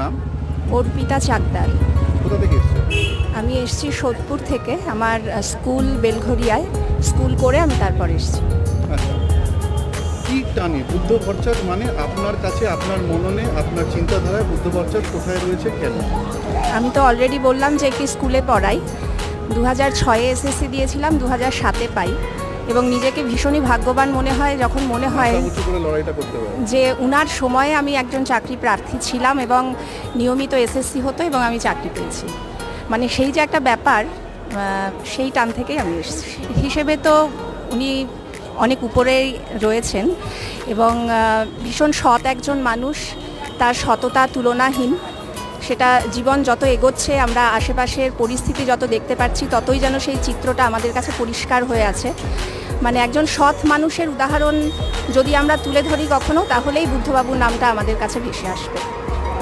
নাম? অর্পিতা চাকদার। কোথা থেকে এসেছেন? আমি এসেছি সোদপুর থেকে। আমার স্কুল বেলঘরিয়ায়, স্কুল করে আমি তারপর এসেছি। আচ্ছা, কি টানে বুদ্ধ ভট্টাচার্য মানে আপনার কাছে, আপনার মননে, আপনার চিন্তাধারায় বুদ্ধ ভট্টাচার্য কোথায় রয়েছে, কেন? আমি তো অলরেডি বললাম যে কি স্কুলে পড়াই। 2006-এ এসএসসি দিয়েছিলাম, 2007-এ পাই এবং নিজেকে ভীষণই ভাগ্যবান মনে হয় যখন মনে হয় মাথা উঁচু করে লড়াইটা করতে পারে। যে উনার সময়ে আমি একজন চাকরি প্রার্থী ছিলাম এবং নিয়মিত এসএসসি হতো এবং আমি চাকরি পেয়েছি। মানে সেই যে একটা ব্যাপার, সেই টান থেকেই আমি এসেছি। হিসেবে তো উনি অনেক উপরেই রয়েছেন এবং ভীষণ সৎ একজন মানুষ। তার সততা তুলনাহীন। সেটা জীবন যত এগোচ্ছে, আমরা আশেপাশের পরিস্থিতি যত দেখতে পাচ্ছি, ততই যেন সেই চিত্রটা আমাদের কাছে পরিষ্কার হয়ে আছে। মানে একজন সৎ মানুষের উদাহরণ যদি আমরা তুলে ধরি কখনো, তাহলেই বুদ্ধবাবুর নামটা আমাদের কাছে ভেসে আসবে।